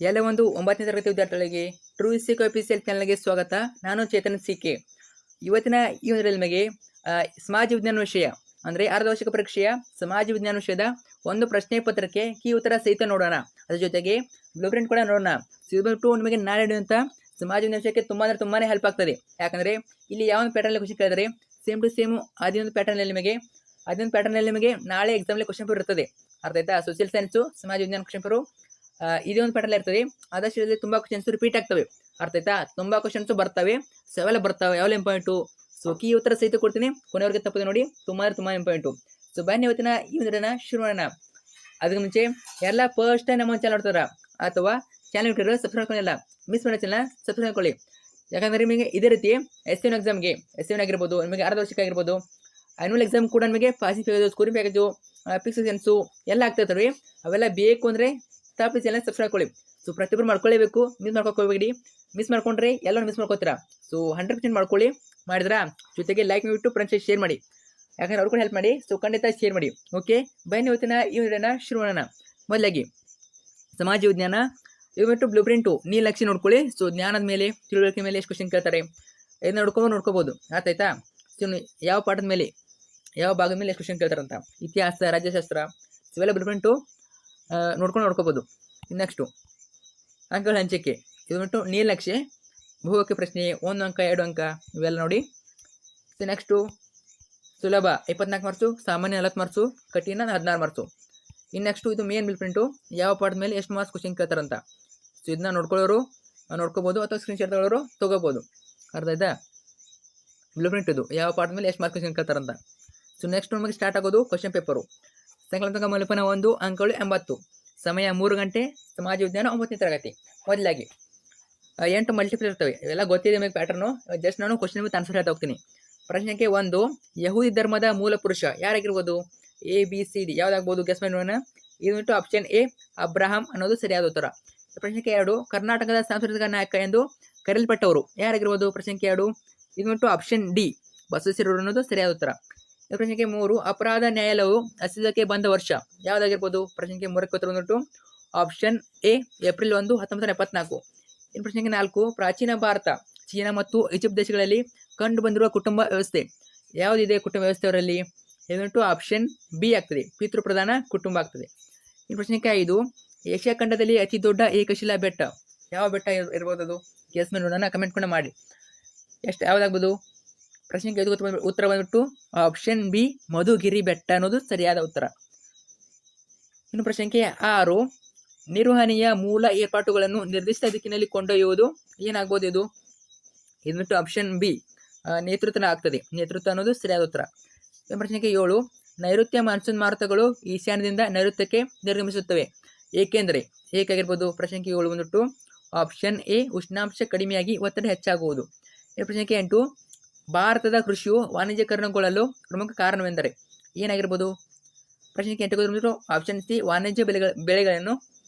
ಎಲ್ಲ ಒಂದು 9ನೇ ತರಗತಿ ವಿದ್ಯಾರ್ಥಿಗಳಿಗೆ ಟ್ರೂ ಸಿಕ್ ಅಫಿಸಿಯಲ್ ಚಾನಲ್ಗೆ ಸ್ವಾಗತ. ನಾನು ಚೇತನ್ ಸಿಕೆ. ಇವತ್ತಿನ ಈ ಒಂದು ನಿಮಗೆ ಸಮಾಜ ವಿಜ್ಞಾನ ವಿಷಯ ಅಂದರೆ ಅರ್ಧವಾರ್ಷಿಕ ಪರೀಕ್ಷೆಯ ಸಮಾಜ ವಿಜ್ಞಾನ ವಿಷಯದ ಒಂದು ಪ್ರಶ್ನೆ ಪತ್ರಕ್ಕೆ ಕೀ ಉತ್ತರ ಸಹಿತ ನೋಡೋಣ. ಅದ್ರ ಜೊತೆಗೆ ಬ್ಲೂ ಪ್ರಿಂಟ್ ಕೂಡ ನೋಡೋಣ. ಸಿಬಿಟ್ಟು ನಿಮಗೆ ನಾಳೆ ನಡೆಯುವಂಥ ಸಮಾಜ ವಿಜ್ಞಾನ ವಿಷಯಕ್ಕೆ ತುಂಬಾ ಹೆಲ್ಪ್ ಆಗ್ತದೆ. ಯಾಕಂದರೆ ಇಲ್ಲಿ ಯಾವ ಒಂದು ಪ್ಯಾಟರ್ನಲ್ಲಿ ಕ್ವಶನ್ ಕೇಳಿದರೆ ಸೇಮ್ ಟು ಸೇಮ್ ಅದೇ ಒಂದು ಪ್ಯಾಟರ್ನಲ್ಲಿ ನಿಮಗೆ ನಾಳೆ ಎಕ್ಸಾಮ್ಲಿ ಕ್ವಶನ್ ಪೇಪರ್ ಇರ್ತದೆ. ಅರ್ಥ ಆಯ್ತಾ? ಸೋಷಿಯಲ್ ಸೈನ್ಸು ಸಮಾಜ ವಿಜ್ಞಾನ ಕ್ವಶನ್ ಪೇಪರು ಇದೇ ಒಂದು ಪ್ಯಾಟರ್ನ್ ಇರ್ತದೆ. ಆದಷ್ಟು ಇದರಲ್ಲಿ ತುಂಬಾ ಕ್ವಶನ್ಸ್ ರಿಪೀಟ್ ಆಗ್ತವೆ. ಅರ್ಥ ಆಯ್ತಾ? ತುಂಬಾ ಕ್ವಶನ್ಸ್ ಬರ್ತವೆ, ಸವಾಲ ಬರ್ತವೆ. ಯಾವೆಲ್ಲ ಇಂಪಾರ್ಟೆಂಟು? ಸೊ ಕೀ ಉತ್ತರ ಸಹಿತ ಕೊಡ್ತೀನಿ, ಕೊನೆವರೆಗೆ ತಪ್ಪದೆ ನೋಡಿ. ತುಂಬಾ ಇಂಪಾರ್ಟೆಂಟು. ಸೊ ಬನ್ನಿ ಇವತ್ತಿನ ಈ ವಿಡಿಯೋನ ಶುರು ಮಾಡೋಣ. ಅದಕ್ಕೆ ಮುಂಚೆ ಎಲ್ಲ ಫಸ್ಟ್ ಟೈಮ್ ನಮ್ಮ ಚಾನಲ್ ನೋಡ್ತಾರ ಅಥವಾ ಚಾನಲ್ ಇಟ್ಟಿರೋ ಸಬ್ಸ್ಕ್ರೈಬ್ ಮಾಡ್ಕೊಂಡಿಲ್ಲ, ಮಿಸ್ ಮಾಡೋ ಚಾನಲ್ ಸಬ್ಸ್ಕ್ರೈಬ್ ಮಾಡ್ಕೊಳ್ಳಿ. ಯಾಕಂದ್ರೆ ನಿಮಗೆ ಇದೇ ರೀತಿ ಎಸ್ ಎಕ್ಸಾಮ್ಗೆ ಆಗಿರ್ಬೋದು, ನಿಮಗೆ ಅರ್ಧವಾರ್ಷಿಕ ಆಗಿರ್ಬೋದು, ಆನ್ಯುವಲ್ ಎಕ್ಸಾಮ್ ಕೂಡ ನಿಮಗೆ ಪಾಸಿಂಗ್ ಪ್ಯಾಕೇಜು, ಸ್ಕೋರಿಂಗ್ ಪ್ಯಾಕೇಜು, ಫಿಕ್ಸೆನ್ಸು ಎಲ್ಲ ಆಗ್ತಾ ಇರ್ತವೆ. ಅವೆಲ್ಲ ಬೇಕು ಅಂದರೆ ತಪ್ಪು ಚಾನಲ್ ಸಬ್ಸ್ಕ್ರೈಬ್ ಮಾಡ್ಕೊಳ್ಳಿ. ಸೊ ಪ್ರತಿಯೊಬ್ಬರು ಮಾಡ್ಕೊಳ್ಳೇಬೇಕು, ಮಿಸ್ ಮಾಡ್ಕೋಬೇಡಿ. ಮಿಸ್ ಮಾಡ್ಕೊಂಡ್ರೆ ಎಲ್ಲರೂ ಮಿಸ್ ಮಾಡ್ಕೋತೀರಾ. ಸೊ 100% ಮಾಡ್ಕೊಳ್ಳಿ. ಮಾಡಿದ್ರಾ? ಜೊತೆಗೆ ಲೈಕ್ ಮಾಡಿಬಿಟ್ಟು ಫ್ರೆಂಡ್ಸ್ ಶೇರ್ ಮಾಡಿ, ಯಾಕಂದ್ರೆ ಅವ್ರು ಕೂಡ ಹೆಲ್ಪ್ ಮಾಡಿ. ಸೊ ಖಂಡಿತ ಶೇರ್ ಮಾಡಿ. ಓಕೆ, ಬನ್ನಿ ಇವತ್ತಿನ ಈ ವಿಡಿಯೋನ ಶುರು ಮಾಡೋಣ. ಮೊದಲಾಗಿ ಸಮಾಜ ವಿಜ್ಞಾನ ಇವತ್ತು ಬ್ಲೂ ಪ್ರಿಂಟು ನೀಲಕ್ಷಿ ನೋಡ್ಕೊಳ್ಳಿ. ಸೊ ಜ್ಞಾನದ ಮೇಲೆ, ತಿಳುವಳಿಕೆ ಮೇಲೆ ಎಷ್ಟು ಕ್ವಶನ್ ಕೇಳ್ತಾರೆ ಇದನ್ನ ನೋಡ್ಕೋಬೋದು. ಆಯ್ತಾ? ಸೊ ಯಾವ ಪಾಠದ ಮೇಲೆ, ಯಾವ ಭಾಗದ ಮೇಲೆ ಎಷ್ಟು ಕ್ವಶನ್ ಕೇಳ್ತಾರಂತ, ಇತಿಹಾಸ, ರಾಜ್ಯಶಾಸ್ತ್ರ, ಇವೆಲ್ಲ ಬ್ಲೂ ಪ್ರಿಂಟು ನೋಡ್ಕೋಬೋದು. ನೆಕ್ಸ್ಟು ಅಂಕಗಳ ಹಂಚಿಕೆ ಇದು ಬಿಟ್ಟು ನೀಲಕ್ಷೆ, ಬಹುವಾಕ್ಯ ಪ್ರಶ್ನೆ 1 ಅಂಕ 2 ಅಂಕ ಇವೆಲ್ಲ ನೋಡಿ. ಸೊ ನೆಕ್ಸ್ಟು ಸುಲಭ 24 ಮಾರ್ಕ್ಸು, ಸಾಮಾನ್ಯ 40 ಮಾರ್ಕ್ಸು, ಕಠಿಣ 16 ಮಾರ್ಕ್ಸು. ಇನ್ನು ನೆಕ್ಸ್ಟು ಇದು ಮೇನ್ ಬ್ಲೂ ಪ್ರಿಂಟು, ಯಾವ ಪಾಠದ ಮೇಲೆ ಎಷ್ಟು ಮಾರ್ಕ್ಸ್ ಕ್ವಶನ್ ಕೇಳ್ತಾರಂತ. ಸೊ ಇದನ್ನ ನೋಡ್ಕೊಳ್ಳೋರು ನೋಡ್ಕೋಬೋದು ಅಥವಾ ಸ್ಕ್ರೀನ್ಶಾಟ್ ತಗೊಳ್ಳೋರು ತೊಗೋಬೋದು. ಅರ್ಥ ಆಯ್ತಾ? ಬ್ಲೂ ಪ್ರಿಂಟ್ ಇದು ಯಾವ ಪಾಠದ ಮೇಲೆ ಎಷ್ಟು ಮಾರ್ಕ್ಸ್ ಕ್ವಶನ್ ಕೇಳ್ತಾರಂತ. ಸೊ ನೆಕ್ಸ್ಟ್ ನಮಗೆ ಸ್ಟಾರ್ಟ್ ಆಗೋದು ಕ್ವಶನ್ ಪೇಪರು. ಸಂಕಲನಾತ್ಮಕ ಮೌಲ್ಯಮಾಪನ 1 ಅಂಕಗಳು 80, ಸಮಯ 3 ಗಂಟೆ, ಸಮಾಜ ವಿಜ್ಞಾನ 9ನೇ ತರಗತಿ. ಮೊದಲಾಗಿ 8 ಮಲ್ಟಿಪಲ್ ಇರ್ತವೆ, ಇವೆಲ್ಲ ಗೊತ್ತಿದೆ ನಿಮಗೆ ಪ್ಯಾಟರ್ನು. ಜಸ್ಟ್ ನಾನು ಕ್ವಶನ್ ವಿತ್ ಆನ್ಸರ್ ಹೇಳ್ತಾ ಹೋಗ್ತೀನಿ. ಪ್ರಶ್ನೆ ಸಂಖ್ಯೆ 1, ಯಹೂದಿ ಧರ್ಮದ ಮೂಲ ಪುರುಷ ಯಾರಾಗಿರ್ಬೋದು? ABCD ಯಾವ್ದಾಗ್ಬೋದು? ಗೆಸ್ ಮಾಡಿ ನೋಡೋಣ. ಇದು ಆಪ್ಷನ್ ಎ ಅಬ್ರಹಾಂ ಅನ್ನೋದು ಸರಿಯಾದ ಉತ್ತರ. ಪ್ರಶ್ನೆ ಸಂಖ್ಯೆ 2, ಕರ್ನಾಟಕದ ಸಾಂಸ್ಕೃತಿಕ ನಾಯಕ ಎಂದು ಕರೆಯಲ್ಪಟ್ಟವರು ಯಾರಾಗಿರ್ಬೋದು? ಪ್ರಶ್ನೆ ಸಂಖ್ಯೆ 2 ಇದು ಆಪ್ಷನ್ ಡಿ ಬಸವೇಶ್ವರರು ಅನ್ನೋದು ಸರಿಯಾದ ಉತ್ತರ. ಪ್ರಶ್ನೆ ಸಂಖ್ಯೆ 3, ಅಪರಾಧ ನ್ಯಾಯಾಲಯವು ಅಸ್ತಿತ್ವಕ್ಕೆ ಬಂದ ವರ್ಷ ಯಾವುದಾಗಿರ್ಬೋದು? ಪ್ರಶ್ನೆ ಸಂಖ್ಯೆ 3ಕ್ಕೆ ಉತ್ತರ ಬಂದ್ಬಿಟ್ಟು ಆಪ್ಷನ್ ಎ ಏಪ್ರಿಲ್ 1, 1974. ಇನ್ನು ಪ್ರಶ್ನೆ ಸಂಖ್ಯೆ 4, ಪ್ರಾಚೀನ ಭಾರತ, ಚೀನಾ ಮತ್ತು ಈಜಿಪ್ಟ್ ದೇಶಗಳಲ್ಲಿ ಕಂಡು ಬಂದಿರುವ ಕುಟುಂಬ ವ್ಯವಸ್ಥೆ ಯಾವುದಿದೆ? ಕುಟುಂಬ ವ್ಯವಸ್ಥೆಯವರಲ್ಲಿ ಇದು ಆಪ್ಷನ್ ಬಿ ಆಗ್ತದೆ, ಪಿತೃಪ್ರಧಾನ ಕುಟುಂಬ ಆಗ್ತದೆ. ಇನ್ನು ಪ್ರಶ್ನೆ ಸಂಖ್ಯೆ 5, ಏಷ್ಯಾ ಖಂಡದಲ್ಲಿ ಅತಿ ದೊಡ್ಡ ಏಕಶಿಲಾ ಬೆಟ್ಟ ಯಾವ ಬೆಟ್ಟ ಇರ್ಬೋದು? ಅದು ಗೆಸ್ ಮಾಡಿ ನೋಡೋಣ, ಕಮೆಂಟ್ ಕೂಡ ಮಾಡಿ. ಯಾವುದಾಗ್ಬೋದು? ಪ್ರಶ್ನೆ 5 ಉತ್ತರ ಬಂದ್ಬಿಟ್ಟು ಆಪ್ಷನ್ ಬಿ ಮಧುಗಿರಿ ಬೆಟ್ಟ ಅನ್ನೋದು ಸರಿಯಾದ ಉತ್ತರ. ಇನ್ನು ಪ್ರಶ್ನೆ ಸಂಖ್ಯೆ 6, ನಿರ್ವಹಣೆಯ ಮೂಲ ಏರ್ಪಾಟುಗಳನ್ನು ನಿರ್ದಿಷ್ಟ ದಿಕ್ಕಿನಲ್ಲಿ ಕೊಂಡೊಯ್ಯುವುದು ಏನಾಗ್ಬೋದು? ಇದು ಆಪ್ಷನ್ ಬಿ ನೇತೃತ್ವ ಆಗ್ತದೆ, ನೇತೃತ್ವ ಅನ್ನೋದು ಸರಿಯಾದ ಉತ್ತರ. ಇನ್ನು ಪ್ರಶ್ನೆ ಸಂಖ್ಯೆ 7, ನೈಋತ್ಯ ಮಾನ್ಸೂನ್ ಮಾರುತಗಳು ಈಶಾನ್ಯದಿಂದ ನೈಋತ್ಯಕ್ಕೆ ನಿರ್ಗಮಿಸುತ್ತವೆ ಏಕೆಂದರೆ ಏಕಾಗಿರ್ಬೋದು? ಪ್ರಶ್ನೆ ಸಂಖ್ಯೆ 7 ಬಂದ್ಬಿಟ್ಟು ಆಪ್ಷನ್ ಎ ಉಷ್ಣಾಂಶ ಕಡಿಮೆಯಾಗಿ ಒತ್ತಡ ಹೆಚ್ಚಾಗುವುದು. ಇನ್ನು ಪ್ರಶ್ನೆ ಸಂಖ್ಯೆ 8, ಭಾರತದ ಕೃಷಿಯು ವಾಣಿಜ್ಯೀಕರಣಗೊಳ್ಳಲು ಪ್ರಮುಖ ಕಾರಣವೆಂದರೆ ಏನಾಗಿರ್ಬೋದು? ಪ್ರಶ್ನೆ ಸಂಖ್ಯೆ 8 ಬಂದ್ಬಿಟ್ಟು ಆಪ್ಷನ್ ಸಿ ವಾಣಿಜ್ಯ ಬೆಳೆಗಳನ್ನು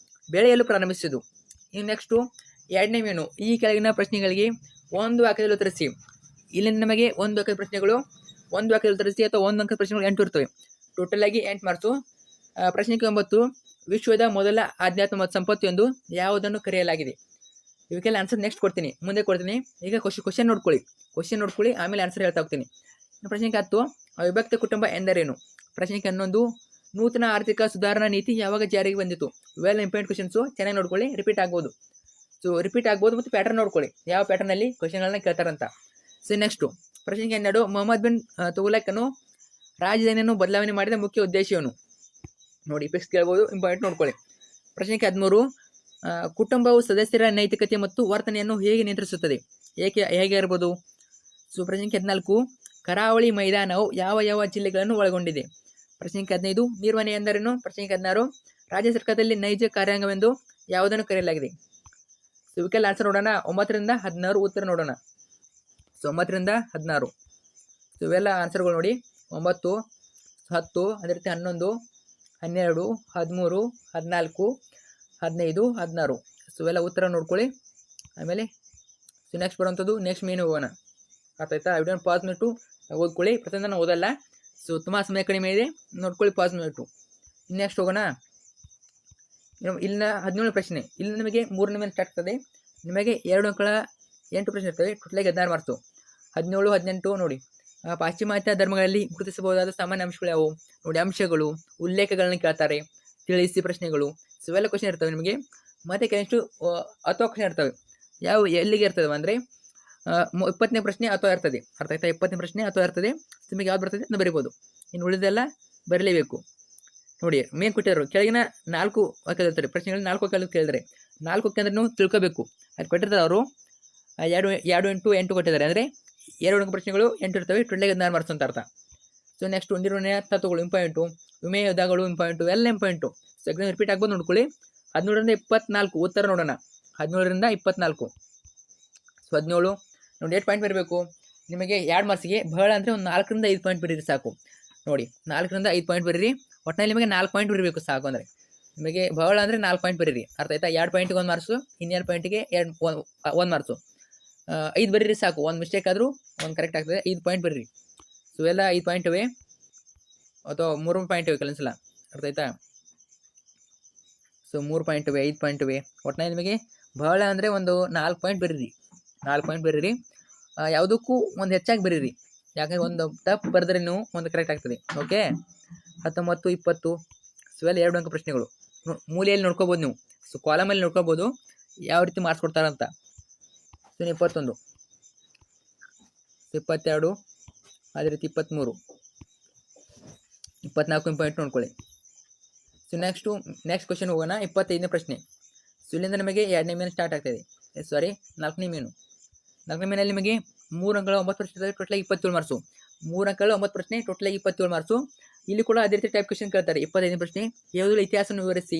ಬೆಳೆಯಲು ಪ್ರಾರಂಭಿಸುವುದು. ಇನ್ನು ನೆಕ್ಸ್ಟು 2ನೇ ಮೇನು, ಈ ಕೆಳಗಿನ ಪ್ರಶ್ನೆಗಳಿಗೆ ಒಂದು ವಾಕ್ಯದಲ್ಲಿ ಉತ್ತರಿಸಿ. ಇಲ್ಲಿ ನಮಗೆ ಒಂದು ವಾಕ್ಯದ ಪ್ರಶ್ನೆಗಳು, ಒಂದು ವಾಕ್ಯದಲ್ಲಿ ಉತ್ತರಿಸಿ ಅಥವಾ ಒಂದು ಅಂಕದ ಪ್ರಶ್ನೆಗಳು 8 ಇರ್ತವೆ. ಟೋಟಲ್ ಆಗಿ 8 ಮಾರ್ಕ್ಸು. ಪ್ರಶ್ನೆ 9, ವಿಶ್ವದ ಮೊದಲ ಆಧ್ಯಾತ್ಮ ಮತ್ತು ಸಂಪತ್ತು ಎಂದು ಯಾವುದನ್ನು ಕರೆಯಲಾಗಿದೆ? ಇವಕ್ಕೆಲ್ಲ ಆನ್ಸರ್ ನೆಕ್ಸ್ಟ್ ಕೊಡ್ತೀನಿ, ಮುಂದೆ ಕೊಡ್ತೀನಿ. ಈಗ ಕ್ವಶನ್ ನೋಡ್ಕೊಳ್ಳಿ, ಆಮೇಲೆ ಆನ್ಸರ್ ಹೇಳ್ತಾ ಹೋಗ್ತೀನಿ. ಪ್ರಶ್ನೆ 10, ಅವಿಭಕ್ತ ಕುಟುಂಬ ಎಂದರೇನು? ಪ್ರಶ್ನೆ 11, ನೂತನ ಆರ್ಥಿಕ ಸುಧಾರಣಾ ನೀತಿ ಯಾವಾಗ ಜಾರಿಗೆ ಬಂದಿತು? ಇವೆಲ್ಲ ಇಂಪಾರ್ಟೆಂಟ್ ಕ್ವಶನ್ಸು, ಚೆನ್ನಾಗಿ ನೋಡ್ಕೊಳ್ಳಿ. ರಿಪೀಟ್ ಆಗ್ಬೋದು ಮತ್ತು ಪ್ಯಾಟರ್ನ್ ನೋಡ್ಕೊಳ್ಳಿ, ಯಾವ ಪ್ಯಾಟರ್ನಲ್ಲಿ ಕ್ವಶನ್ಗಳನ್ನ ಕೇಳ್ತಾರಂತ. ಸೊ ನೆಕ್ಸ್ಟು ಪ್ರಶ್ನೆ 12, ಮೊಹಮ್ಮದ್ ಬಿನ್ ತುಘಲಕನು ರಾಜಧಾನಿಯನ್ನು ಬದಲಾವಣೆ ಮಾಡಿದ ಮುಖ್ಯ ಉದ್ದೇಶವೇನು? ನೋಡಿ, ಫಿಕ್ಸ್ ಕೇಳ್ಬೋದು, ಇಂಪಾರ್ಟೆಂಟ್ ನೋಡ್ಕೊಳ್ಳಿ. ಪ್ರಶ್ನೆ 13, ಕುಟುಂಬವು ಸದಸ್ಯರ ನೈತಿಕತೆ ಮತ್ತು ವರ್ತನೆಯನ್ನು ಹೇಗೆ ನಿಯಂತ್ರಿಸುತ್ತದೆ? ಹೇಗೆ ಇರ್ಬೋದು? ಸೊ ಪ್ರಶ್ನೆ 14, ಕರಾವಳಿ ಮೈದಾನವು ಯಾವ ಜಿಲ್ಲೆಗಳನ್ನು ಒಳಗೊಂಡಿದೆ? ಪ್ರಶ್ನೆ 15, ನಿರ್ವಹಣೆ ಎಂದರೇನು? ಪ್ರಶ್ನೆ 16, ರಾಜ್ಯ ಸರ್ಕಾರದಲ್ಲಿ ನೈಜ ಕಾರ್ಯಾಂಗವೆಂದು ಯಾವುದನ್ನು ಕರೆಯಲಾಗಿದೆ? ಸೊ ಇವಕ್ಕೆಲ್ಲ ಆನ್ಸರ್ ನೋಡೋಣ. 9 ರಿಂದ 16 ಉತ್ತರ ನೋಡೋಣ. ಸೊ 9 ರಿಂದ 16 ಸೊ ಇವೆಲ್ಲ ಆನ್ಸರ್ಗಳು ನೋಡಿ. 9, 10, ಅದೇ ರೀತಿ 11, 12, 13, 14, 15, 16 ಸೊ ಇವೆಲ್ಲ ಉತ್ತರ ನೋಡ್ಕೊಳ್ಳಿ. ಆಮೇಲೆ ಸೊ ನೆಕ್ಸ್ಟ್ ಬರುವಂಥದ್ದು ನೆಕ್ಸ್ಟ್ ಮೇನು ಹೋಗೋಣ. ಅರ್ಥ ಆಯ್ತಾ? ವಿಡಿಯೋನ ಪಾಸ್ ಮಾಡಿಟ್ಟು ಓದ್ಕೊಳ್ಳಿ. ಪ್ರತಿಯೊಂದು ನಾನು ಓದಲ್ಲ, ಸೊ ತುಂಬ ಸಮಯ ಕಡಿಮೆ ಇದೆ, ನೋಡ್ಕೊಳ್ಳಿ, ಪಾಸ್ ಮಾಡಿಟ್ಟು. ನೆಕ್ಸ್ಟ್ ಹೋಗೋಣ. ಇಲ್ಲಿನ 17 ಪ್ರಶ್ನೆ. ಇಲ್ಲಿ ನಿಮಗೆ 3ನೇ ಮೇಲೆ ಸ್ಟಾರ್ಟ್ ಆಗ್ತದೆ. ನಿಮಗೆ 2 ಅಂಕಗಳ 8 ಪ್ರಶ್ನೆ ಇರ್ತವೆ. ಟೋಟಲಾಗಿ 16 ಮಾರ್ಕ್ಸು. 17, 18 ನೋಡಿ. ಪಾಶ್ಚಿಮಾತ್ಯ ಧರ್ಮಗಳಲ್ಲಿ ಗುರುತಿಸಬಹುದಾದ ಸಾಮಾನ್ಯ ಅಂಶಗಳು ಯಾವುವು ನೋಡಿ. ಅಂಶಗಳು, ಉಲ್ಲೇಖಗಳನ್ನ ಕೇಳ್ತಾರೆ, ತಿಳಿಸಿ ಪ್ರಶ್ನೆಗಳು. ಸೊ ಇವೆಲ್ಲ ಕ್ವಶನ್ ಇರ್ತವೆ ನಿಮಗೆ. ಮತ್ತೆ ಕೆಲವಷ್ಟು ಅಥವಾ ಕ್ವಶನ್ ಇರ್ತವೆ. ಯಾವ ಎಲ್ಲಿಗೆ ಇರ್ತವೆ ಅಂದರೆ 20ನೇ ಪ್ರಶ್ನೆ ಅಥವಾ ಇರ್ತದೆ. ಅರ್ಥ ಆಯ್ತಾ? 20ನೇ ಪ್ರಶ್ನೆ ಅಥವಾ ಇರ್ತದೆ. ನಿಮಗೆ ಯಾವ್ದು ಬರ್ತದೆ ಅಂತ ಬರಿಬೋದು. ಇನ್ನು ಉಳಿದೆಲ್ಲ ಬರಲೇಬೇಕು. ನೋಡಿ ಮೇನ್ ಕೊಟ್ಟಿರೋ ಕೆಳಗಿನ 4 ಕೇಳಿರ್ತಾರೆ ಪ್ರಶ್ನೆಗಳು. 4 ಕೇಳಿದ್ರೆ 4 ಅಂದ್ರೆ ನೀವು ತಿಳ್ಕೋಬೇಕು. ಅದು ಕೊಟ್ಟಿರ್ತಾರೆ ಅವರು 2 ಇಂಟು 8 ಕೊಟ್ಟಿದ್ದಾರೆ. ಅಂದರೆ 2 ಅಂಕ ಪ್ರಶ್ನೆಗಳು 8 ಇರ್ತವೆ. ಟೋಟಲಾಗಿ 16 ಮಾರ್ಕ್ಸ್ ಅಂತ ಅರ್ಥ. ಸೊ ನೆಕ್ಸ್ಟ್ ನಿರ್ವಹಣೆಯ ತತ್ವಗಳು ಇಂಪಾರ್ಟೆಂಟು, ವಿಮೆ ಯೋಧಗಳು ಇಂಪಾರ್ಟೆಂಟು, ಎಲ್ಲ ಇಂಪಾರ್ಟೆಂಟು. ಸೊ ಎಕ್ಸಾಮ್ ರಿಪೀಟ್ ಆಗ್ಬೋದು ನೋಡ್ಕೊಳ್ಳಿ. 17ರಿಂದ 24 ಉತ್ತರ ನೋಡೋಣ. 17ರಿಂದ 24. ಸೊ 17 ನೋಡಿ 8 ಪಾಯಿಂಟ್ ಬರಬೇಕು ನಿಮಗೆ. 2 ಮಾರ್ಕ್ಸಿಗೆ ಬಹಳ ಅಂದರೆ ಒಂದು 4ರಿಂದ 5 ಪಾಯಿಂಟ್ ಬರೀರಿ ಸಾಕು. ನೋಡಿ 4ರಿಂದ 5 ಪಾಯಿಂಟ್ ಬರೀರಿ. ಒಟ್ಟಿನಲ್ಲಿ ನಿಮಗೆ 4 ಪಾಯಿಂಟ್ ಬರೀಬೇಕು ಸಾಕು. ಅಂದರೆ ನಿಮಗೆ ಬಹಳ ಅಂದರೆ 4 ಪಾಯಿಂಟ್ ಬರೀರಿ. ಅರ್ಥ ಆಯ್ತಾ? 2 ಪಾಯಿಂಟಿಗೆ 1 ಮಾರ್ಕ್ಸು, ಇನ್ನೆರಡು ಪಾಯಿಂಟಿಗೆ 1 ಮಾರ್ಕ್ಸು. 5 ಬರೀರಿ ಸಾಕು. ಒಂದು ಮಿಸ್ಟೇಕ್ ಆದರೂ ಒಂದು ಕರೆಕ್ಟ್ ಆಗ್ತದೆ. 5 ಪಾಯಿಂಟ್ ಬರೀರಿ. ಸೊ ಎಲ್ಲ 5 ಪಾಯಿಂಟ್ ಇವೆ ಅಥವಾ 3 ಪಾಯಿಂಟ್ ಇವೆ ಕೆಲವೊಂದ್ಸಲ. ಅರ್ಥ ಆಯ್ತಾ? ಸೊ 3 ಪಾಯಿಂಟ್ ಇವೆ, 5 ಪಾಯಿಂಟ್ ಇವೆ. ಒಟ್ಟಿನಲ್ಲಿ ನಿಮಗೆ ಬಹಳ ಅಂದರೆ ಒಂದು 4 ಪಾಯಿಂಟ್ ಬರೀರಿ. 4 ಪಾಯಿಂಟ್ ಬರೀರಿ. ಯಾವುದಕ್ಕೂ ಒಂದು ಹೆಚ್ಚಾಗಿ ಬರೀರಿ. ಯಾಕಂದರೆ ಒಂದು ತಪ್ಪು ಬರೆದ್ರೆ ನೀವು ಒಂದು ಕರೆಕ್ಟ್ ಆಗ್ತದೆ. ಓಕೆ. 19, 20 ಸೊ ಇವೆಲ್ಲ 2 ಅಂಕ ಪ್ರಶ್ನೆಗಳು. ಮೂಲೆಯಲ್ಲಿ ನೋಡ್ಕೋಬೋದು ನೀವು. ಸೊ ಕಾಲಮಲ್ಲಿ ನೋಡ್ಕೋಬೋದು ಯಾವ ರೀತಿ ಮಾರ್ಕ್ಸ್ ಕೊಡ್ತಾರಂತ. ಸೊ 21, 22, ಅದೇ ರೀತಿ 23, 24 ಪಾಯಿಂಟ್ ನೋಡ್ಕೊಳ್ಳಿ. ಸೊ ನೆಕ್ಸ್ಟ್ ಕ್ವಶನ್ ಹೋಗೋಣ. 25ನೇ ಪ್ರಶ್ನೆ. ಸೊ ಇಲ್ಲಿಂದ ನಮಗೆ 2ನೇ ಮೇನು ಸ್ಟಾರ್ಟ್ ಆಗ್ತಾಯಿದೆ. 4ನೇ ಮೇನು. 4ನೇ ಮೇನಲ್ಲಿ ನಿಮಗೆ 3 ಅಂಕಗಳ 9 ಪ್ರಶ್ನೆ ಟೋಟಲಾಗಿ 27 ಮಾರ್ಕ್ಸು. 3 ಅಂಕಗಳ 9 ಪ್ರಶ್ನೆ ಟೋಟಲಾಗಿ 27 ಮಾರ್ಕ್ಸು. ಇಲ್ಲಿ ಕೂಡ ಅದೇ ರೀತಿ ಟೈಪ್ ಕ್ವಶನ್ ಕೇಳ್ತಾರೆ. 25ನೇ ಪ್ರಶ್ನೆ ಯಾವುದರ ಇತಿಹಾಸವನ್ನು ವಿವರಿಸಿ.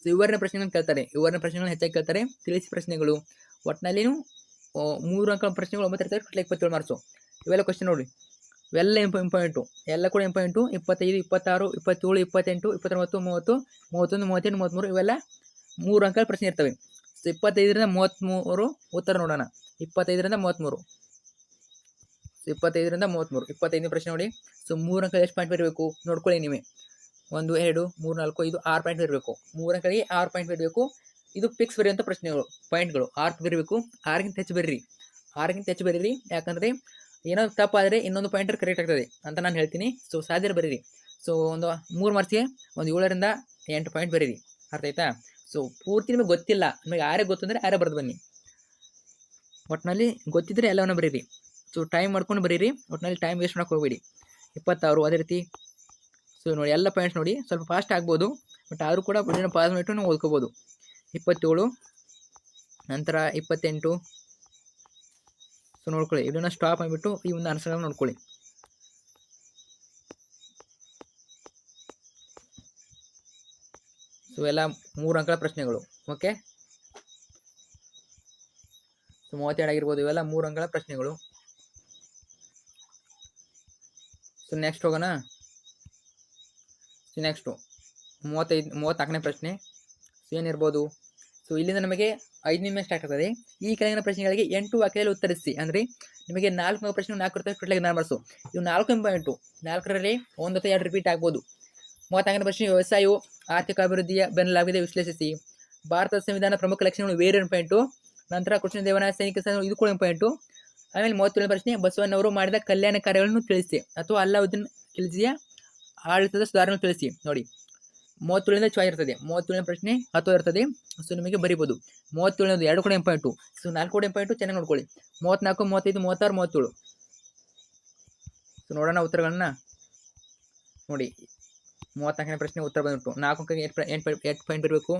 ಸೊ ವಿವರಣೆ ಪ್ರಶ್ನೆಗಳನ್ನು ಕೇಳ್ತಾರೆ. ವಿವರಣೆ ಪ್ರಶ್ನೆಗಳನ್ನು ಹೆಚ್ಚಾಗಿ ಕೇಳ್ತಾರೆ. ತಿಳಿಸಿ ಪ್ರಶ್ನೆಗಳು. ಒಟ್ಟಿನಲ್ಲಿ 3 ಅಂಕಗಳ ಪ್ರಶ್ನೆಗಳು 9 ಇರ್ತವೆ. ಟೋಟಲಾಗಿ 27 ಮಾರ್ಕ್ಸು. ಇವೆಲ್ಲ ಕ್ವಶನ್ ನೋಡಿ. ಇವೆಲ್ಲ ಇಂಪಾರ್ಟೆಂಟು. ಎಲ್ಲ ಕೂಡ ಇಂಪಾರ್ಟೆಂಟು. 25, 26, 27, 28, 29, 30, 31, 38, 33 ಇವೆಲ್ಲ 3 ಅಂಕಗಳ ಪ್ರಶ್ನೆ ಇರ್ತವೆ. ಸೊ 25ರಿಂದ 33 ಉತ್ತರ ನೋಡೋಣ. 25ರಿಂದ 33. ಸೊ 25ರಿಂದ 33. 25ನೇ ಪ್ರಶ್ನೆ ನೋಡಿ. ಸೊ 3 ಅಂಕ ಎಷ್ಟು ಪಾಯಿಂಟ್ ಬರಬೇಕು ನೋಡ್ಕೊಳ್ಳಿ ನೀವೇ. 1, 2, 3, 4, 5, 6 ಪಾಯಿಂಟ್ ಬರಬೇಕು. 3 ಅಂಕಗಳಿಗೆ 6 ಪಾಯಿಂಟ್ ಬರಬೇಕು. ಇದು ಫಿಕ್ಸ್ ಬರೆಯುವಂಥ ಪ್ರಶ್ನೆಗಳು. ಪಾಯಿಂಟ್ಗಳು 6 ಬರಬೇಕು. 6ಗಿಂತ ಹೆಚ್ಚು ಬರೀರಿ. 6ಗಿಂತ ಹೆಚ್ಚು ಬರೀರಿ. ಯಾಕಂದರೆ ಏನೋ ತಪ್ಪಾದರೆ ಇನ್ನೊಂದು ಪಾಯಿಂಟರ್ ಕರೆಕ್ಟ್ ಆಗ್ತದೆ ಅಂತ ನಾನು ಹೇಳ್ತೀನಿ. ಸೊ ಸಾಧ್ಯ ಬರೀರಿ. ಸೊ ಒಂದು 3 ಮಾರ್ಕ್ಸ್ಗೆ ಒಂದು 7ರಿಂದ 8 ಪಾಯಿಂಟ್ ಬರೀರಿ. ಅರ್ಥ ಆಯ್ತಾ? ಸೊ ಪೂರ್ತಿ ನಿಮಗೆ ಗೊತ್ತಿಲ್ಲ, ನಿಮಗೆ ಯಾರೇ ಗೊತ್ತಂದರೆ ಯಾರೇ ಬರೆದು ಬನ್ನಿ. ಒಟ್ಟಿನಲ್ಲಿ ಗೊತ್ತಿದ್ದರೆ ಎಲ್ಲವನ್ನ ಬರೀರಿ. ಸೊ ಟೈಮ್ ಮಾಡ್ಕೊಂಡು ಬರೀರಿ. ಒಟ್ಟಿನಲ್ಲಿ ಟೈಮ್ ವೇಸ್ಟ್ ಮಾಡೋಕೆ ಹೋಗಬೇಡಿ. 26 ಅದೇ ರೀತಿ. ಸೊ ನೋಡಿ ಎಲ್ಲ ಪಾಯಿಂಟ್ಸ್ ನೋಡಿ. ಸ್ವಲ್ಪ ಫಾಸ್ಟ್ ಆಗ್ಬೋದು, ಬಟ್ ಆದರೂ ಕೂಡ ವಿಡಿಯೋನ ಪಾಸ್ ಮಾಡಿಟ್ಟು ನೀವು ಓದ್ಕೋಬೋದು. 27 ನಂತರ 28. ಸೊ ನೋಡ್ಕೊಳ್ಳಿ. ವಿಡಿಯೋನ ಸ್ಟಾಪ್ ಮಾಡಿಬಿಟ್ಟು ಈ ಒಂದು ಆನ್ಸರ್ಗಳನ್ನ ನೋಡ್ಕೊಳ್ಳಿ. ಸೊ ಎಲ್ಲ 3 ಅಂಕಗಳ ಪ್ರಶ್ನೆಗಳು. ಓಕೆ. ಸೊ 32 ಆಗಿರ್ಬೋದು. ಇವೆಲ್ಲ 3 ಅಂಕಗಳ ಪ್ರಶ್ನೆಗಳು. ಸೊ ನೆಕ್ಸ್ಟ್ ಹೋಗೋಣ. ಸೊ ನೆಕ್ಸ್ಟು 34ನೇ ಪ್ರಶ್ನೆ. ಸೊ ಏನಿರ್ಬೋದು. ಸೊ ಇಲ್ಲಿಂದ ನಮಗೆ 5ನೇ ಮೇಲೆ ಸ್ಟಾರ್ಟ್ ಆಗ್ತದೆ. ಈ ಕೆಳಗಿನ ಪ್ರಶ್ನೆಗಳಿಗೆ 8 ವಾಕ್ಯದಲ್ಲಿ ಉತ್ತರಿಸಿ. ಅಂದರೆ ನಿಮಗೆ 4 ಪ್ರಶ್ನೆ 4 ಇರ್ತವೆ. ಟೋಟಲಾಗಿ 4 ಮಾರ್ಕ್ಸು. ಇವು 4 ಇಂಪಾರ್ಟೆಂಟು. 4ರಲ್ಲಿ 1 ಅಥವಾ 2 ರಿಪೀಟ್ ಆಗ್ಬೋದು. 34ನೇ ಪ್ರಶ್ನೆ ವ್ಯವಸಾಯವು ಆರ್ಥಿಕ ಅಭಿವೃದ್ಧಿಯ ಬೆನ್ನಲಾಗಿದೆ ವಿಶ್ಲೇಷಿಸಿ. ಭಾರತದ ಸಂವಿಧಾನ ಪ್ರಮುಖ ಲಕ್ಷಣಗಳು ಬೇರೆ ಇಂಪಾರ್ಟೆಂಟು. ನಂತರ ಕೃಷ್ಣ ದೇವರಾಯ ಸೈನಿಕ ಇದು ಕೂಡ ಇಂಪಾರ್ಟೆಂಟು. ಆಮೇಲೆ 37ನೇ ಪ್ರಶ್ನೆ ಬಸವಣ್ಣವರು ಮಾಡಿದ ಕಲ್ಯಾಣ ಕಾರ್ಯಗಳನ್ನು ತಿಳಿಸಿ ಅಥವಾ ಅಲ್ಲಾವುದ್ದೀನ್ ಖಿಲ್ಜಿಯ ಆಡಳಿತದ ಸುಧಾರಣೆ ತಿಳಿಸಿ. ನೋಡಿ 37ರಿಂದ ಚಾಯ್ಸ್ ಇರ್ತದೆ. 37ನೇ ಪ್ರಶ್ನೆ ಅಥವಾ ಇರ್ತದೆ. ಸೊ ನಿಮಗೆ ಬರಿಬೋದು. 37ನೇದು 2 ಕೂಡ ಇಂಪಾರ್ಟೆಂಟು. ಸೊ 4 ಕೂಡ ಇಂಪಾರ್ಟೆಂಟು. ಚೆನ್ನಾಗಿ ನೋಡ್ಕೊಳ್ಳಿ. 34, 35, 36, 37. ಸೊ ನೋಡೋಣ ಉತ್ತರಗಳನ್ನ ನೋಡಿ. 34ನೇ ಪ್ರಶ್ನೆ ಉತ್ತರ ಬಂದ್ಬಿಟ್ಟು 4 ಅಂಕಕ್ಕೆ 8 ಪಾಯಿಂಟ್ ಬರಬೇಕು.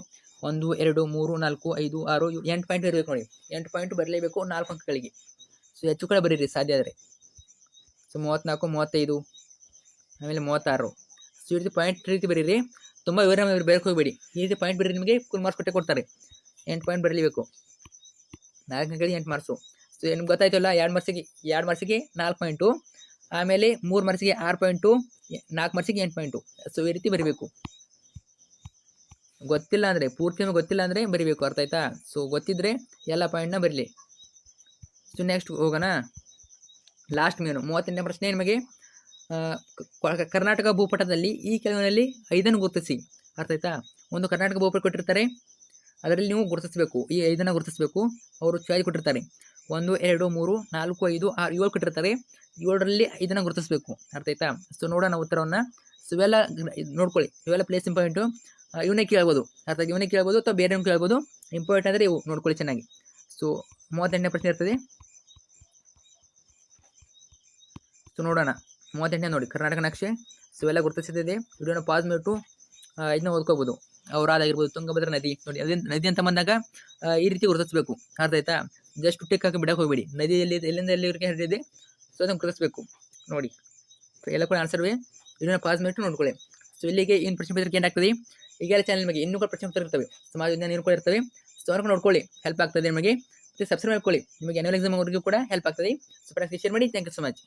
1, 2, 3, 4, 5, 6, 8 ಪಾಯಿಂಟ್ ಬರಬೇಕು. ನೋಡಿ 8 ಪಾಯಿಂಟ್ ಬರಲೇಬೇಕು 4 ಅಂಕಗಳಿಗೆ. ಸೊ ಹೆಚ್ಚು ಕೂಡ ಬರೀರಿ ಸಾಧ್ಯ ಆದರೆ. ಸೊ 34, 35 ಆಮೇಲೆ 36. ಸೊ ಈ ರೀತಿ ಪಾಯಿಂಟ್ ರೀತಿ ಬರೀರಿ. ತುಂಬ ವಿವರಣೆ ಬರೋಕ್ಕೆ ಹೋಗಬೇಡಿ. ಈ ರೀತಿ ಪಾಯಿಂಟ್ ಬರೀರಿ. ನಿಮಗೆ ಫುಲ್ ಮಾರ್ಕ್ಸ್ ಕೊಡ್ತಾರೆ. 8 ಪಾಯಿಂಟ್ ಬರಲೇಬೇಕು. 4 ಅಂಕಗಳಿಗೆ 8 ಮಾರ್ಕ್ಸು. ಸೊ ನಿಮ್ಗೆ ಗೊತ್ತಾಯ್ತಲ್ಲ. 2 ಮಾರ್ಕ್ಸಿಗೆ 4 ಪಾಯಿಂಟು. ಆಮೇಲೆ 3 ಮಾರ್ಕ್ಸಿಗೆ 6 ಪಾಯಿಂಟು. 4 ಮಾರ್ಕ್ಸಿಗೆ 8 ಪಾಯಿಂಟು. ಸೊ ಈ ರೀತಿ ಬರೀಬೇಕು. ಗೊತ್ತಿಲ್ಲ ಅಂದರೆ ಪೂರ್ತಿ ನಿಮಗೆ ಗೊತ್ತಿಲ್ಲ ಅಂದರೆ ಬರೀಬೇಕು. ಅರ್ಥ ಆಯ್ತಾ? ಸೊ ಗೊತ್ತಿದ್ದರೆ ಎಲ್ಲ ಪಾಯಿಂಟ್ನ ಬರಲಿ. ಸೊ ನೆಕ್ಸ್ಟ್ ಹೋಗೋಣ. ಲಾಸ್ಟ್ ಮೇನು 38ನೇ ಪ್ರಶ್ನೆ ನಿಮಗೆ ಕರ್ನಾಟಕ ಭೂಪಟದಲ್ಲಿ ಈ ಕೆಳಗಿನಲ್ಲಿ 5 ಗುರುತಿಸಿ. ಅರ್ಥ ಆಯ್ತಾ? ಒಂದು ಕರ್ನಾಟಕ ಭೂಪಟ ಕೊಟ್ಟಿರ್ತಾರೆ, ಅದರಲ್ಲಿ ನೀವು ಗುರುತಿಸಬೇಕು. ಈ 5 ಗುರುತಿಸಬೇಕು. ಅವರು ಚಾಯ್ಸ್ ಕೊಟ್ಟಿರ್ತಾರೆ 1 2 3 4 5 6 7 ಕೊಟ್ಟಿರ್ತಾರೆ. 7ರಲ್ಲಿ 5 ಗುರುತಿಸಬೇಕು. ಅರ್ಥ ಆಯ್ತಾ? ಸೊ ನೋಡೋಣ ಉತ್ತರವನ್ನು. ಸೊ ಇವೆಲ್ಲ ನೋಡ್ಕೊಳ್ಳಿ, ಇವೆಲ್ಲ ಪ್ಲೇಸ್ ಇಂಪಾರ್ಟೆಂಟು. ಇವನ್ನೇ ಕೇಳ್ಬೋದು, ಅರ್ಥ ಇವನ್ನೇ ಕೇಳ್ಬೋದು ಅಥವಾ ಬೇರೆ ಕೇಳ್ಬೋದು. ಇಂಪಾರ್ಟೆಂಟ್ ಅಂದರೆ ಇವು ನೋಡ್ಕೊಳ್ಳಿ ಚೆನ್ನಾಗಿ. ಸೊ 38ನೇ ಪ್ರಶ್ನೆ ಇರ್ತದೆ. ಸೊ ನೋಡೋಣ 38ನೇ ನೋಡಿ, ಕರ್ನಾಟಕ ನಕ್ಷೆ. ಸೊ ಇವೆಲ್ಲ ಗುರುತಿಸಿದೆ. ವಿಡಿಯೋನ ಪಾಸ್ ಮಾಡಿಬಿಟ್ಟು ಇದನ್ನ ಓದ್ಕೋಬೋದು. ಅವರಾದಾಗಿರ್ಬೋದು, ತುಂಗಭದ್ರಾ ನದಿ ನೋಡಿ, ನದಿ ಅಂತ ಬಂದಾಗ ಈ ರೀತಿ ಗುರುತಿಸಬೇಕು. ಅರ್ಥ ಆಯ್ತಾ? ಜಸ್ಟ್ ಟಿಕ್ ಹಾಕಿ ಬಿಡಕ್ಕೆ ಹೋಗ್ಬೇಡಿ. ನದಿಯಲ್ಲಿ ಎಲ್ಲಿಂದ ಎಲ್ಲಿವರೆಗೆ ಹರಿದಿದೆ, ಸೊ ಅದನ್ನು ಗುರುತಿಸಬೇಕು ನೋಡಿ. ಎಲ್ಲ ಕೂಡ ಆನ್ಸರ್ವೇ. ಇದನ್ನು ಪಾಸ್ ಮಾಡಿಟ್ಟು ನೋಡ್ಕೊಳ್ಳಿ. ಸೊ ಇಲ್ಲಿಗೆ ಏನು ಪ್ರಶ್ನೆ ಪತ್ರಿಕೆ ಏನಾಗ್ತದೆ, ಈಗೆಲ್ಲ ಚಾನಲ್ ನಿಮಗೆ ಇನ್ನೂ ಕೂಡ ಪ್ರಶ್ನೆ ಪತ್ರ ಇರ್ತವೆ, ಸಮಾಜ ವಿಜ್ಞಾನ ಇನ್ನೂ ಕೂಡ ಇರ್ತವೆ. ಸೊ ಅವ್ರಿಗೆ ನೋಡ್ಕೊಳ್ಳಿ, ಹೆಲ್ಪ್ ಆಗ್ತದೆ ನಿಮಗೆ. ಮತ್ತು ಸಬ್ಸ್ಕ್ರೈಬ್ ಮಾಡ್ಕೊಳ್ಳಿ, ನಿಮಗೆ ಆನ್ಯುವಲ್ ಎಕ್ಸಾಮ್ ಅವ್ರಿಗೂ ಕೂಡ ಹೆಲ್ಪ್ ಆಗ್ತದೆ. ಸೊ ಶೇರ್ ಮಾಡಿ. Thank you so much.